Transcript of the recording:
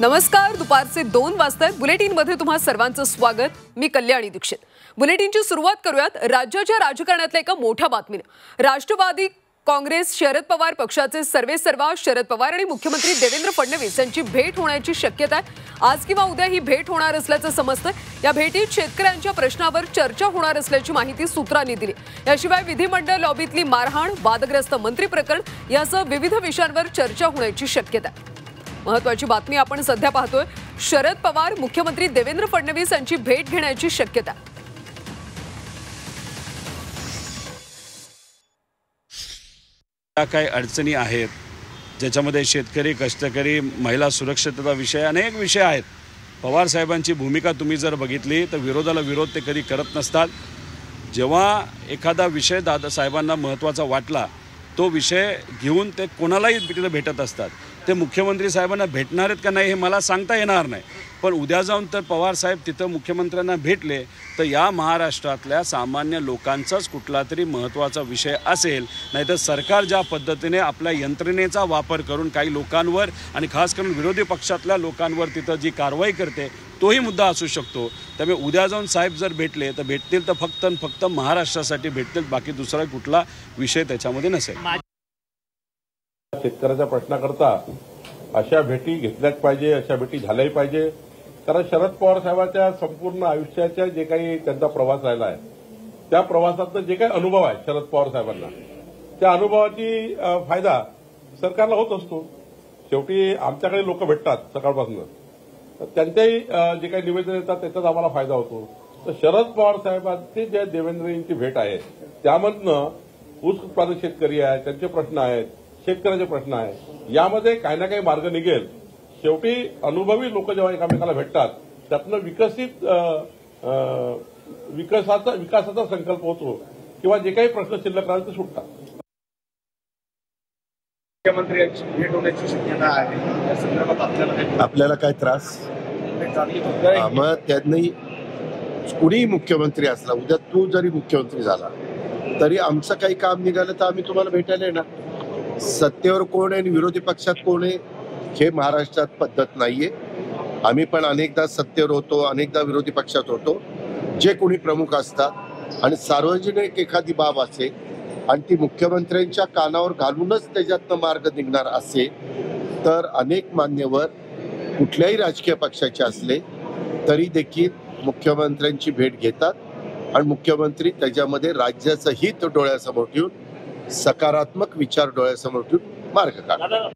नमस्कार, दुपारचे 2 वाजतायत. बुलेटिनमध्ये तुम्हा सर्वांचं स्वागत. मी कल्याणी दीक्षित. बुलेटिनची सुरुवात करूयात राज्याच्या राजकारणातल्या एका मोठ्या बातमीने. राष्ट्रवादी काँग्रेस शरद पवार पक्षाचे सर्वेसर्वा शरद पवार आणि मुख्यमंत्री देवेंद्र फडणवीस यांची भेट होण्याची शक्यता आहे. आज किंवा उद्या ही भेट होणार असल्याचं समजतंय. या भेटीत शेतकऱ्यांच्या प्रश्नावर चर्चा होणार असल्याची माहिती सूत्रांनी दिली. याशिवाय विधिमंडळ लॉबीतली मारहाण, वादग्रस्त मंत्री प्रकरण यासह विविध विषयांवर चर्चा होण्याची शक्यता आहे. महत्त्वाची बातमी आपण सध्या पाहतोय. शरद पवार मुख्यमंत्री देवेंद्र फडणवीस यांची भेट घेण्याची शक्यता. काही अडचणी आहेत ज्याच्यामध्ये शेतकरी, कष्टकरी, महिला सुरक्षितता विषय, अनेक विषय आहेत. पवार साहेबांची भूमिका तुम्ही जर बघितली तर विरोधाला विरोध ते कधी करत नसतात. जेव्हा एखादा विषय दादासाहेबांना महत्त्वाचा वाटला तो विषय घेऊन ते कोणालाही तिथे भेटत असतात. ते मुख्यमंत्री साहेबांना भेटणार आहेत का नाही हे मला सांगता येणार नाही, पण उद्या जाऊन तर पवार साहेब तिथं मुख्यमंत्र्यांना भेटले तर या महाराष्ट्रातल्या सामान्य लोकांचाच कुठला तरी महत्त्वाचा विषय असेल. नाहीतर सरकार ज्या पद्धतीने आपल्या यंत्रणेचा वापर करून काही लोकांवर आणि खास करून विरोधी पक्षातल्या लोकांवर तिथं जी कारवाई करते तोही मुद्दा असू शकतो. त्यामुळे उद्या जाऊन साहेब जर भेटले तर भेटतील तर फक्त महाराष्ट्रासाठी भेटतील, बाकी दुसरा कुठला विषय त्याच्यामध्ये नसेल. शेतकऱ्याच्या प्रश्नाकरता अशा भेटी घेतल्याच पाहिजे, अशा भेटी झाल्याही पाहिजे. कारण शरद पवार साहेबांच्या संपूर्ण आयुष्याच्या जे काही त्यांचा प्रवास राहिला आहे त्या प्रवासातनं जे काही अनुभव आहे शरद पवार साहेबांना, त्या अनुभवाची फायदा सरकारला होत असतो. शेवटी आमच्याकडे लोक भेटतात सकाळपासून, त्यांच्याही जे काही निवेदन येतात त्याचाच आम्हाला फायदा होतो. तर शरद पवार साहेबांची जे देवेंद्रजींची भेट आहे त्यामधनं ऊस उत्पादक शेतकरी आहे, त्यांचे प्रश्न आहेत, शेतकऱ्याचे प्रश्न आहे, यामध्ये काही ना काही मार्ग निघेल. शेवटी अनुभवी लोक जेव्हा एकमेकाला भेटतात त्यातनं विकासाचा संकल्प होतो किंवा जे काही प्रश्न शिल्लक राहतात ते सुटतात. मुख्यमंत्र्यांची भेट होण्याची शक्यता आहे. या संदर्भात आपल्याला काय त्रास मग त्यांनी कुणीही मुख्यमंत्री असला, उद्या तू जरी मुख्यमंत्री झाला तरी आमचं काही काम निघालं तर आम्ही तुम्हाला भेटायला येणार. सत्तेवर कोण आहे आणि विरोधी पक्षात कोण आहे हे महाराष्ट्रात पद्धत नाहीये. आम्ही पण अनेकदा सत्तेवर होतो, अनेकदा विरोधी पक्षात होतो. जे कोणी प्रमुख असतात आणि सार्वजनिक एखादी बाब असेल आणि ती मुख्यमंत्र्यांच्या कानावर घालूनच त्याच्यातनं मार्ग निघणार असेल तर अनेक मान्यवर कुठल्याही राजकीय पक्षाचे असले तरी देखील मुख्यमंत्र्यांची भेट घेतात आणि मुख्यमंत्री त्याच्यामध्ये राज्याचं हित डोळ्यासमोर ठेवून, सकारात्मक विचार डोळ्यासमोर ठेवून मार्ग काढतात.